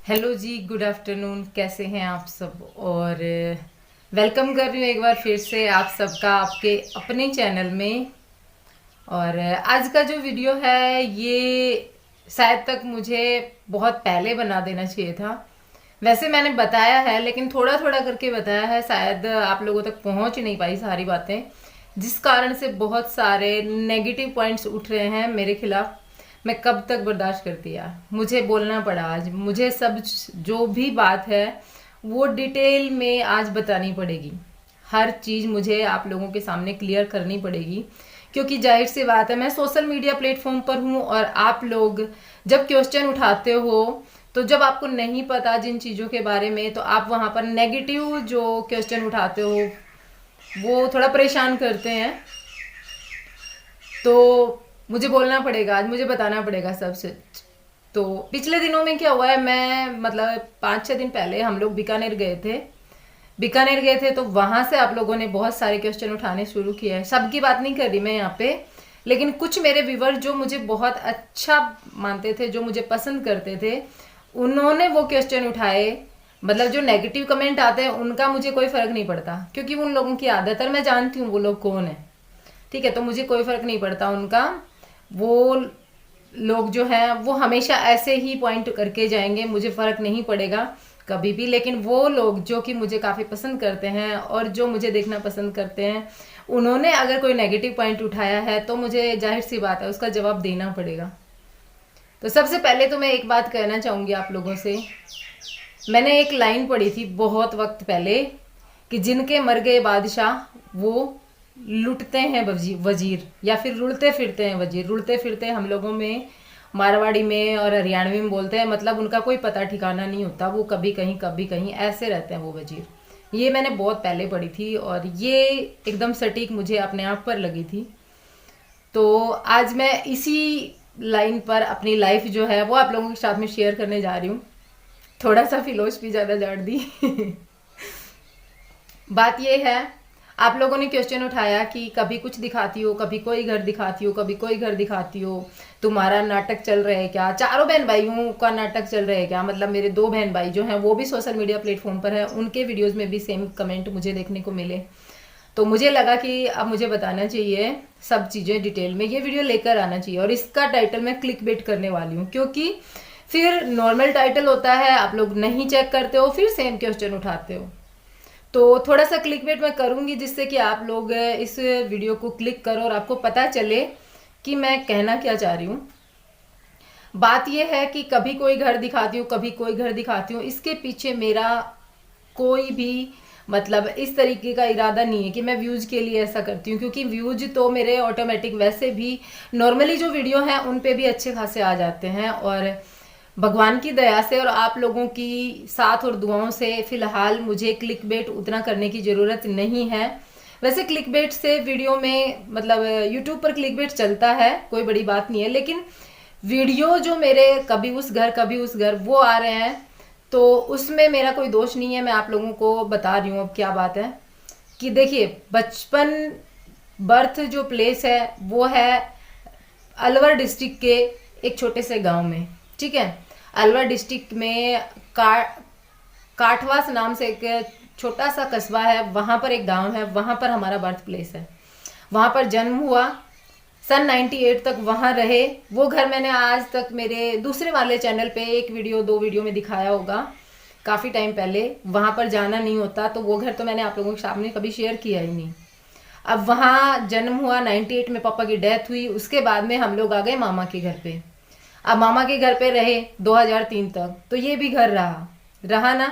Hello जी, good afternoon. कैसे हैं आप सब? और वेलकम कर रही हूँ एक बार फिर से आप सबका आपके अपने चैनल में। और आज का जो वीडियो है ये शायद तक मुझे बहुत पहले बना देना चाहिए था। वैसे मैंने बताया है लेकिन थोड़ा थोड़ा करके बताया है, शायद आप लोगों तक पहुंच नहीं पाई सारी बातें, जिस कारण से बहुत सारे नेगेटिव पॉइंट्स उठ रहे हैं मेरे खिलाफ। मैं कब तक बर्दाश्त करती यार, मुझे बोलना पड़ा आज। मुझे सब जो भी बात है वो डिटेल में आज बतानी पड़ेगी। हर चीज मुझे आप लोगों के सामने क्लियर करनी पड़ेगी, क्योंकि जाहिर सी बात है मैं सोशल मीडिया प्लेटफॉर्म पर हूँ और आप लोग जब क्वेश्चन उठाते हो तो जब आपको नहीं पता जिन चीज़ों के बारे में तो आप वहाँ पर नेगेटिव जो क्वेश्चन उठाते हो वो थोड़ा परेशान करते हैं। तो मुझे बोलना पड़ेगा आज, मुझे बताना पड़ेगा सब सच। तो पिछले दिनों में क्या हुआ है, मैं मतलब 5-6 दिन पहले हम लोग बीकानेर गए थे। बीकानेर गए थे तो वहां से आप लोगों ने बहुत सारे क्वेश्चन उठाने शुरू किए हैं। सबकी बात नहीं कर रही मैं यहाँ पे, लेकिन कुछ मेरे व्यूवर जो मुझे बहुत अच्छा मानते थे, जो मुझे पसंद करते थे, उन्होंने वो क्वेश्चन उठाए। मतलब जो नेगेटिव कमेंट आते हैं उनका मुझे कोई फर्क नहीं पड़ता, क्योंकि उन लोगों की आदत है, मैं जानती हूँ वो लोग कौन है। ठीक है, तो मुझे कोई फर्क नहीं पड़ता उनका। वो लोग जो हैं वो हमेशा ऐसे ही पॉइंट करके जाएंगे, मुझे फर्क नहीं पड़ेगा कभी भी। लेकिन वो लोग जो कि मुझे काफी पसंद करते हैं और जो मुझे देखना पसंद करते हैं, उन्होंने अगर कोई नेगेटिव पॉइंट उठाया है तो मुझे जाहिर सी बात है उसका जवाब देना पड़ेगा। तो सबसे पहले तो मैं एक बात कहना चाहूंगी आप लोगों से। मैंने एक लाइन पढ़ी थी बहुत वक्त पहले कि जिनके मर गए बादशाह वो लुटते हैं वजीर, या फिर रुलते फिरते हैं वजीर। रुलते फिरते हम लोगों में मारवाड़ी में और हरियाणवी में बोलते हैं, मतलब उनका कोई पता ठिकाना नहीं होता, वो कभी कहीं ऐसे रहते हैं वो वजीर। ये मैंने बहुत पहले पढ़ी थी और ये एकदम सटीक मुझे अपने आप पर लगी थी। तो आज मैं इसी लाइन पर अपनी लाइफ जो है वो आप लोगों के साथ में शेयर करने जा रही हूँ। थोड़ा सा फिलोसफी ज्यादा झाड़ दी। बात ये है, आप लोगों ने क्वेश्चन उठाया कि कभी कुछ दिखाती हो, कभी कोई घर दिखाती हो, कभी कोई घर दिखाती हो, तुम्हारा नाटक चल रहा है क्या? चारों बहन भाइयों का नाटक चल रहा है क्या? मतलब मेरे 2 बहन भाई जो हैं वो भी सोशल मीडिया प्लेटफॉर्म पर है, उनके वीडियोस में भी सेम कमेंट मुझे देखने को मिले। तो मुझे लगा कि अब मुझे बताना चाहिए सब चीजें डिटेल में, ये वीडियो लेकर आना चाहिए। और इसका टाइटल मैं क्लिक बेट करने वाली हूँ, क्योंकि फिर नॉर्मल टाइटल होता है, आप लोग नहीं चेक करते हो, फिर सेम क्वेश्चन उठाते हो। तो थोड़ा सा क्लिक बेट मैं करूंगी जिससे कि आप लोग इस वीडियो को क्लिक करो और आपको पता चले कि मैं कहना क्या चाह रही हूँ। बात यह है कि कभी कोई घर दिखाती हूँ, कभी कोई घर दिखाती हूँ, इसके पीछे मेरा कोई भी मतलब इस तरीके का इरादा नहीं है कि मैं व्यूज के लिए ऐसा करती हूँ, क्योंकि व्यूज तो मेरे ऑटोमेटिक वैसे भी नॉर्मली जो वीडियो हैं उन पे भी अच्छे खासे आ जाते हैं। और भगवान की दया से और आप लोगों की साथ और दुआओं से फिलहाल मुझे क्लिक बेट उतना करने की ज़रूरत नहीं है। वैसे क्लिक बेट से वीडियो में मतलब यूट्यूब पर क्लिक बेट चलता है, कोई बड़ी बात नहीं है, लेकिन वीडियो जो मेरे कभी उस घर कभी उस घर वो आ रहे हैं तो उसमें मेरा कोई दोष नहीं है। मैं आप लोगों को बता रही हूँ अब क्या बात है कि देखिए, बचपन बर्थ जो प्लेस है वो है अलवर डिस्ट्रिक्ट के एक छोटे से गांव में। ठीक है, अलवर डिस्ट्रिक्ट में काठवास नाम से एक छोटा सा कस्बा है, वहां पर एक गांव है, वहां पर हमारा बर्थ प्लेस है। वहां पर जन्म हुआ, सन 98 तक वहां रहे। वो घर मैंने आज तक मेरे दूसरे वाले चैनल पे 1-2 वीडियो में दिखाया होगा, काफी टाइम पहले। वहां पर जाना नहीं होता तो वो घर तो मैंने आप लोगों के सामने कभी शेयर किया ही नहीं। अब वहां जन्म हुआ, 98 में पापा की डेथ हुई, उसके बाद में हम लोग आ गए मामा के घर पे। अब मामा के घर पे रहे 2003 तक, तो ये भी घर रहा रहा ना।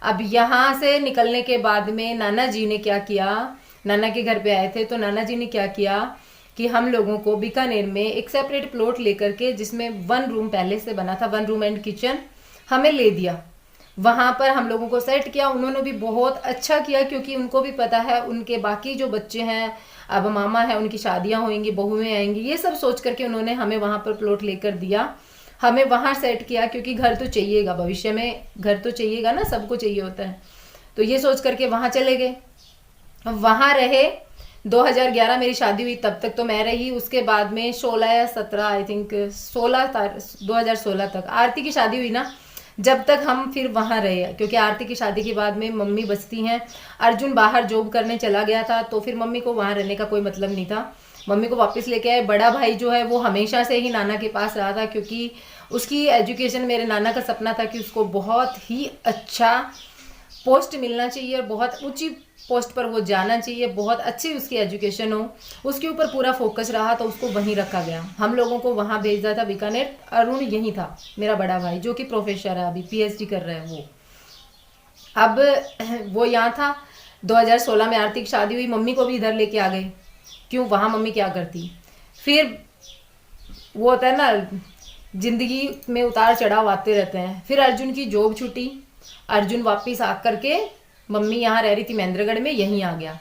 अब यहाँ से निकलने के बाद में नाना जी ने क्या किया, नाना के घर पे आए थे तो नाना जी ने क्या किया कि हम लोगों को बीकानेर में एक सेपरेट प्लॉट लेकर के, जिसमें 1 रूम पहले से बना था, 1 रूम एंड किचन, हमें ले दिया। वहां पर हम लोगों को सेट किया। उन्होंने भी बहुत अच्छा किया, क्योंकि उनको भी पता है उनके बाकी जो बच्चे हैं, अब मामा है, उनकी शादियां होंगी, बहुएं आएंगी, ये सब सोच करके उन्होंने हमें वहां पर प्लॉट लेकर दिया, हमें वहां सेट किया, क्योंकि घर तो चाहिएगा, भविष्य में घर तो चाहिएगा ना, सबको चाहिए होता है। तो ये सोच करके वहां चले गए, वहां रहे। 2011 मेरी शादी हुई, तब तक तो मैं रही। उसके बाद में 16 या 17 आई थिंक 2016 तक आरती की शादी हुई ना, जब तक हम फिर वहाँ रहे, क्योंकि आरती की शादी के बाद में मम्मी बचती हैं। अर्जुन बाहर जॉब करने चला गया था, तो फिर मम्मी को वहाँ रहने का कोई मतलब नहीं था, मम्मी को वापस लेके आए। बड़ा भाई जो है वो हमेशा से ही नाना के पास रहा था, क्योंकि उसकी एजुकेशन, मेरे नाना का सपना था कि उसको बहुत ही अच्छा पोस्ट मिलना चाहिए और बहुत ऊंची पोस्ट पर वो जाना चाहिए, बहुत अच्छी उसकी एजुकेशन हो, उसके ऊपर पूरा फोकस रहा, तो उसको वहीं रखा गया। हम लोगों को वहाँ भेज दिया था बीकानेर। अरुण यहीं था, मेरा बड़ा भाई, जो कि प्रोफेसर है, अभी पीएचडी कर रहा है वो। अब वो यहाँ था। 2016 में आरती की शादी हुई, मम्मी को भी इधर लेके आ गए। क्यों, वहाँ मम्मी क्या करती। फिर वो होता है ना, जिंदगी में उतार चढ़ाव आते रहते हैं। फिर अर्जुन की जॉब छूटी, अर्जुन वापिस आ करके, मम्मी यहाँ रह रही थी महेंद्रगढ़ में, यहीं आ गया।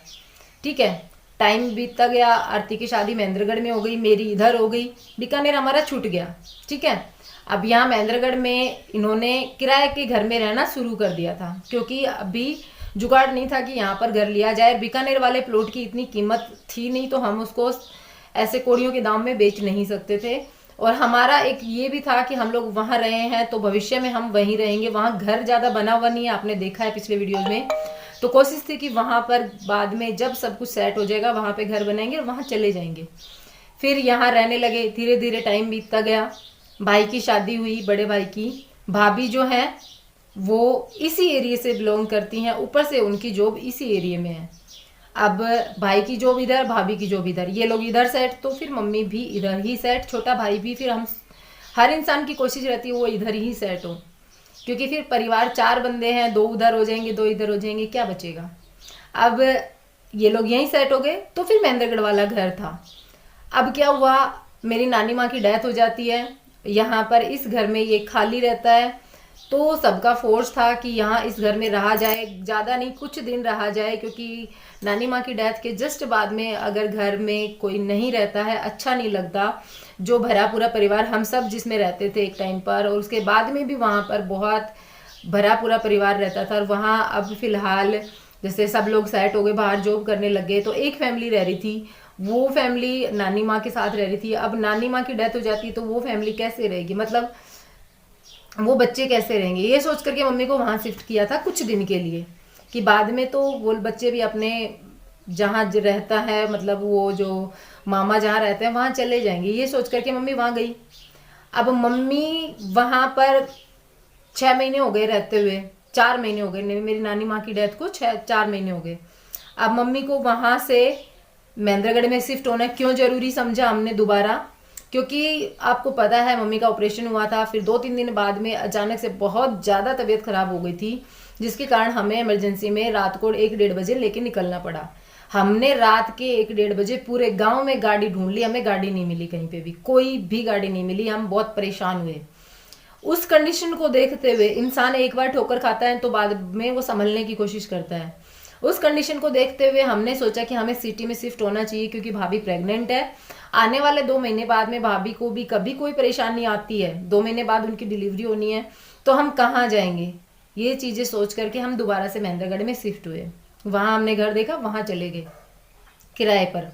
ठीक है, टाइम बीतता गया, आरती की शादी महेंद्रगढ़ में हो गई, मेरी इधर हो गई, बीकानेर हमारा छूट गया। ठीक है, अब यहाँ महेंद्रगढ़ में इन्होंने किराए के घर में रहना शुरू कर दिया था, क्योंकि अभी जुगाड़ नहीं था कि यहाँ पर घर लिया जाए। बीकानेर वाले प्लॉट की इतनी कीमत थी नहीं, तो हम उसको ऐसे कोड़ियों के दाम में बेच नहीं सकते थे। और हमारा एक ये भी था कि हम लोग वहाँ रहे हैं तो भविष्य में हम वहीं रहेंगे। वहाँ घर ज़्यादा बना हुआ नहीं है, आपने देखा है पिछले वीडियोज में। तो कोशिश थी कि वहाँ पर बाद में जब सब कुछ सेट हो जाएगा वहाँ पे घर बनाएंगे और वहाँ चले जाएंगे। फिर यहाँ रहने लगे, धीरे धीरे टाइम बीतता गया। भाई की शादी हुई, बड़े भाई की। भाभी जो है वो इसी एरिया से बिलोंग करती हैं, ऊपर से उनकी जॉब इसी एरिया में है। अब भाई की जॉब इधर, भाभी की जॉब इधर, ये लोग इधर सेट, तो फिर मम्मी भी इधर ही सेट, छोटा भाई भी। फिर हम, हर इंसान की कोशिश रहती है वो इधर ही सेट हो, क्योंकि फिर परिवार 4 बंदे हैं, 2 उधर हो जाएंगे, 2 इधर हो जाएंगे, क्या बचेगा। अब ये लोग यहीं सेट हो गए, तो फिर महेंद्रगढ़ वाला घर था। अब क्या हुआ, मेरी नानी माँ की डेथ हो जाती है, यहाँ पर इस घर में ये खाली रहता है। तो सबका फोर्स था कि यहाँ इस घर में रहा जाए, ज़्यादा नहीं कुछ दिन रहा जाए, क्योंकि नानी माँ की डेथ के जस्ट बाद में अगर घर में कोई नहीं रहता है, अच्छा नहीं लगता। जो भरा पूरा परिवार, हम सब जिसमें रहते थे एक टाइम पर, और उसके बाद में भी वहाँ पर बहुत भरा पूरा परिवार रहता था। और वहाँ अब फिलहाल जैसे सब लोग सेट हो गए, बाहर जॉब करने लग गए, तो एक फैमिली रह रही थी। वो फैमिली नानी माँ के साथ रह रही थी। अब नानी माँ की डेथ हो जाती तो वो फैमिली कैसे रहेगी, मतलब वो बच्चे कैसे रहेंगे। ये सोच करके मम्मी को वहाँ शिफ्ट किया था कुछ दिन के लिए, कि बाद में तो वो बच्चे भी अपने जहाँ रहता है, मतलब वो जो मामा जहाँ रहते हैं वहाँ चले जाएंगे, ये सोच करके मम्मी वहाँ गई। अब मम्मी वहाँ पर 6 महीने हो गए रहते हुए, 4 महीने हो गए, मेरी नानी माँ की डेथ को 4 महीने हो गए। अब मम्मी को वहाँ से महेंद्रगढ़ में शिफ्ट होना क्यों जरूरी समझा हमने दोबारा, क्योंकि आपको पता है मम्मी का ऑपरेशन हुआ था। फिर 2-3 दिन बाद में अचानक से बहुत ज़्यादा तबीयत खराब हो गई थी, जिसके कारण हमें इमरजेंसी में रात को 1-1:30 बजे लेके निकलना पड़ा। हमने रात के 1-1:30 बजे पूरे गांव में गाड़ी ढूंढ ली, हमें गाड़ी नहीं मिली, कहीं पे भी कोई भी गाड़ी नहीं मिली। हम बहुत परेशान हुए। उस कंडीशन को देखते हुए, इंसान एक बार ठोकर खाता है तो बाद में वो संभलने की कोशिश करता है। उस कंडीशन को देखते हुए हमने सोचा कि हमें सिटी में शिफ्ट होना चाहिए, क्योंकि भाभी प्रेग्नेंट है। आने वाले 2 महीने बाद में भाभी को भी कभी कोई परेशानी आती है, 2 महीने बाद उनकी डिलीवरी होनी है, तो हम कहाँ जाएंगे। ये चीज़ें सोच करके हम दोबारा से महेंद्रगढ़ में शिफ्ट हुए। वहाँ हमने घर देखा, वहाँ चले गए किराए पर।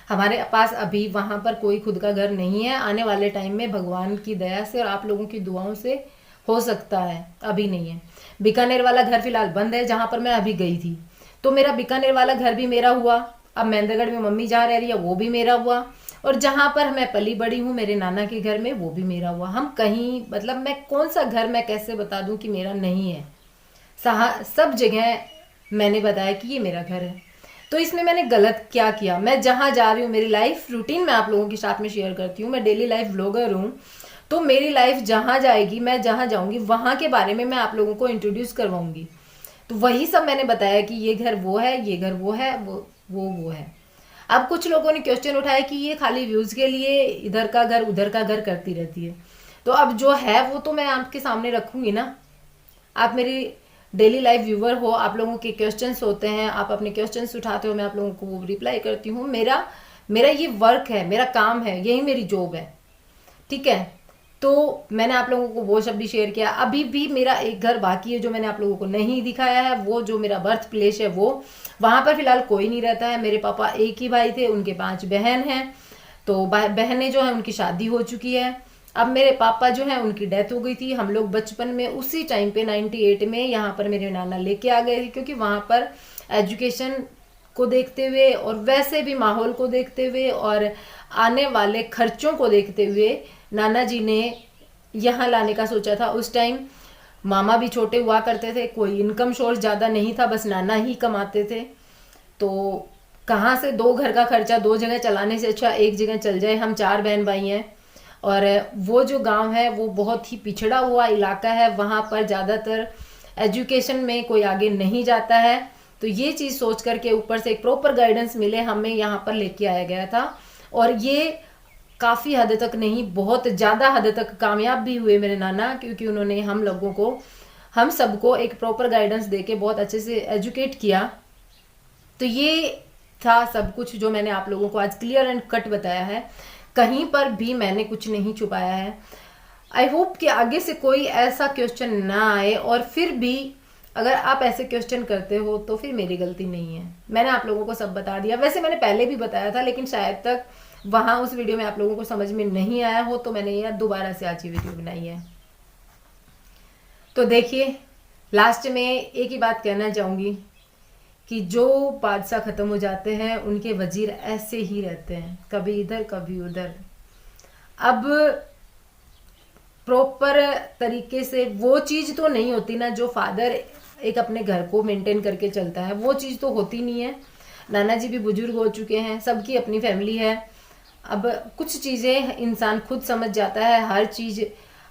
हमारे पास अभी वहाँ पर कोई खुद का घर नहीं है। आने वाले टाइम में भगवान की दया से और आप लोगों की दुआओं से हो सकता है, अभी नहीं है। बीकानेर वाला घर फिलहाल बंद है, जहाँ पर मैं अभी गई थी। तो मेरा बीकानेर वाला घर भी मेरा हुआ। अब महेंद्रगढ़ में मम्मी जहाँ रह रही है वो भी मेरा हुआ, और जहाँ पर मैं पली बड़ी हूँ मेरे नाना के घर में, वो भी मेरा हुआ। हम कहीं, मतलब मैं कौन सा घर मैं कैसे बता दूं कि मेरा नहीं है। सब जगह मैंने बताया कि ये मेरा घर है। तो इसमें मैंने गलत क्या किया। मैं जहाँ जा रही हूँ, मेरी लाइफ रूटीन मैं आप लोगों के साथ में शेयर करती हूँ। मैं डेली लाइफ ब्लॉगर हूँ, तो मेरी लाइफ जहाँ जाएगी, मैं जहाँ जाऊँगी वहाँ के बारे में मैं आप लोगों को इंट्रोड्यूस करवाऊंगी। तो वही सब मैंने बताया कि ये घर वो है, ये घर वो है, वो है। अब कुछ लोगों ने क्वेश्चन उठाया कि ये खाली व्यूज के लिए इधर का घर उधर का घर करती रहती है। तो अब जो है वो तो मैं आपके सामने रखूंगी ना। आप मेरी डेली लाइफ व्यूवर हो, आप लोगों के क्वेश्चंस होते हैं, आप अपने क्वेश्चंस उठाते हो, मैं आप लोगों को वो रिप्लाई करती हूँ। मेरा ये वर्क है, मेरा काम है, यही मेरी जॉब है। ठीक है, तो मैंने आप लोगों को वो सब भी शेयर किया। अभी भी मेरा एक घर बाकी है जो मैंने आप लोगों को नहीं दिखाया है, वो जो मेरा बर्थ प्लेस है वो। वहाँ पर फिलहाल कोई नहीं रहता है। मेरे पापा एक ही भाई थे, उनके 5 बहन हैं। तो बहनें जो है उनकी शादी हो चुकी है। अब मेरे पापा जो है उनकी डेथ हो गई थी। हम लोग बचपन में उसी टाइम पे 98 में यहाँ पर मेरे नाना लेके आ गए थे, क्योंकि वहाँ पर एजुकेशन को देखते हुए और वैसे भी माहौल को देखते हुए और आने वाले खर्चों को देखते हुए नाना जी ने यहाँ लाने का सोचा था। उस टाइम मामा भी छोटे हुआ करते थे, कोई इनकम सोर्स ज़्यादा नहीं था, बस नाना ही कमाते थे। तो कहाँ से दो घर का खर्चा दो जगह चलाने से अच्छा एक जगह चल जाए। हम 4 बहन भाई हैं और वो जो गांव है वो बहुत ही पिछड़ा हुआ इलाका है, वहाँ पर ज़्यादातर एजुकेशन में कोई आगे नहीं जाता है। तो ये चीज़ सोच करके ऊपर से एक प्रॉपर गाइडेंस मिले हमें यहाँ पर लेके आया गया था। और ये काफ़ी हद तक नहीं, बहुत ज़्यादा हद तक कामयाब भी हुए मेरे नाना, क्योंकि उन्होंने हम लोगों को, हम सबको एक प्रॉपर गाइडेंस देके बहुत अच्छे से एजुकेट किया। तो ये था सब कुछ जो मैंने आप लोगों को आज क्लियर एंड कट बताया है। कहीं पर भी मैंने कुछ नहीं छुपाया है। आई होप कि आगे से कोई ऐसा क्वेश्चन ना आए, और फिर भी अगर आप ऐसे क्वेश्चन करते हो तो फिर मेरी गलती नहीं है। मैंने आप लोगों को सब बता दिया। वैसे मैंने पहले भी बताया था, लेकिन शायद तक वहां उस वीडियो में आप लोगों को समझ में नहीं आया हो, तो मैंने ये दोबारा से आज ये वीडियो बनाई है। तो देखिए, लास्ट में एक ही बात कहना चाहूंगी कि जो बादशाह खत्म हो जाते हैं उनके वजीर ऐसे ही रहते हैं, कभी इधर कभी उधर। अब प्रॉपर तरीके से वो चीज तो नहीं होती ना, जो फादर एक अपने घर को मेंटेन करके चलता है, वो चीज तो होती नहीं है। नाना जी भी बुजुर्ग हो चुके हैं, सबकी अपनी फैमिली है। अब कुछ चीजें इंसान खुद समझ जाता है, हर चीज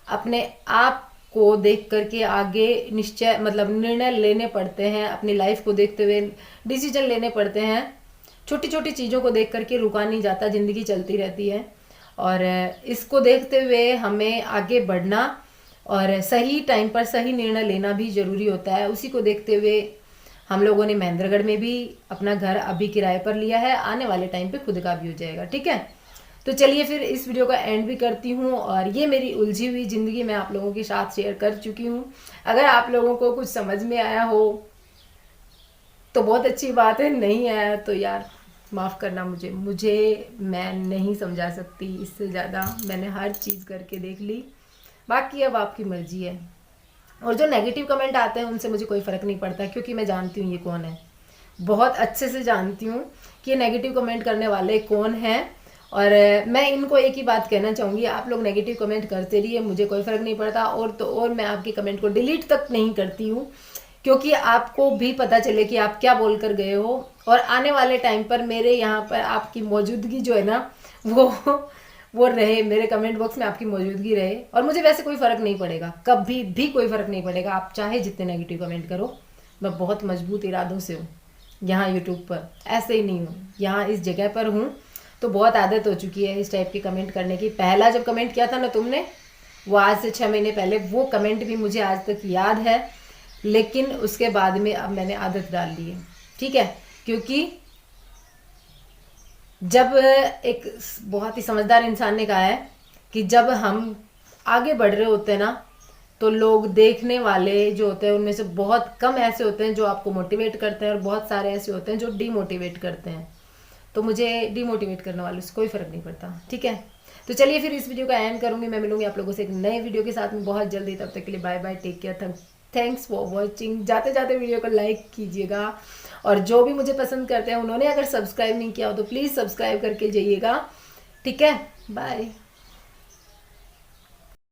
अपने आप को देख करके आगे निश्चय मतलब निर्णय लेने पड़ते हैं, अपनी लाइफ को देखते हुए डिसीजन लेने पड़ते हैं। छोटी छोटी चीज़ों को देख करके रुका नहीं जाता, ज़िंदगी चलती रहती है। और इसको देखते हुए हमें आगे बढ़ना और सही टाइम पर सही निर्णय लेना भी ज़रूरी होता है। उसी को देखते हुए हम लोगों ने महेंद्रगढ़ में भी अपना घर अभी किराए पर लिया है, आने वाले टाइम पे खुद का भी हो जाएगा। ठीक है, तो चलिए फिर इस वीडियो का एंड भी करती हूँ, और ये मेरी उलझी हुई ज़िंदगी मैं आप लोगों के साथ शेयर कर चुकी हूँ। अगर आप लोगों को कुछ समझ में आया हो तो बहुत अच्छी बात है, नहीं आया तो यार माफ़ करना मुझे मैं नहीं समझा सकती इससे ज़्यादा। मैंने हर चीज़ करके देख ली, बाकी अब आपकी मर्जी है। और जो नेगेटिव कमेंट आते हैं उनसे मुझे कोई फ़र्क नहीं पड़ता, क्योंकि मैं जानती हूँ ये कौन है, बहुत अच्छे से जानती हूँ कि ये नेगेटिव कमेंट करने वाले कौन हैं। और मैं इनको एक ही बात कहना चाहूँगी, आप लोग नेगेटिव कमेंट करते रहिए, मुझे कोई फ़र्क नहीं पड़ता। और मैं आपके कमेंट को डिलीट तक नहीं करती हूँ, क्योंकि आपको भी पता चले कि आप क्या बोल कर गए हो। और आने वाले टाइम पर मेरे यहाँ पर आपकी मौजूदगी जो है ना वो रहे, मेरे कमेंट बॉक्स में आपकी मौजूदगी रहे। और मुझे वैसे कोई फ़र्क नहीं पड़ेगा, कभी भी कोई फ़र्क नहीं पड़ेगा, आप चाहे जितने नेगेटिव कमेंट करो। मैं बहुत मजबूत इरादों से हूँ यहाँ यूट्यूब पर, ऐसे ही नहीं हूँ। यहाँ इस जगह पर हूँ तो बहुत आदत हो चुकी है इस टाइप के कमेंट करने की। पहला जब कमेंट किया था ना तुमने, वो आज से 6 महीने पहले, वो कमेंट भी मुझे आज तक याद है। लेकिन उसके बाद में अब मैंने आदत डाल ली है, ठीक है, क्योंकि जब एक बहुत ही समझदार इंसान ने कहा है कि जब हम आगे बढ़ रहे होते हैं ना, तो लोग देखने वाले जो होते हैं उनमें से बहुत कम ऐसे होते हैं जो आपको मोटिवेट करते हैं, और बहुत सारे ऐसे होते हैं जो डीमोटिवेट करते हैं। तो मुझे डीमोटिवेट करने वालों से कोई फ़र्क नहीं पड़ता, ठीक है। तो चलिए फिर इस वीडियो का एंड करूँगी, मैं मिलूंगी आप लोगों से एक नए वीडियो के साथ में बहुत जल्दी। तब तक के लिए bye bye, take care, thanks for watching. जाते जाते वीडियो को लाइक कीजिएगा, और जो भी मुझे पसंद करते हैं उन्होंने अगर सब्सक्राइब नहीं किया हो तो प्लीज़ सब्सक्राइब करके जाइएगा, ठीक है। बाय।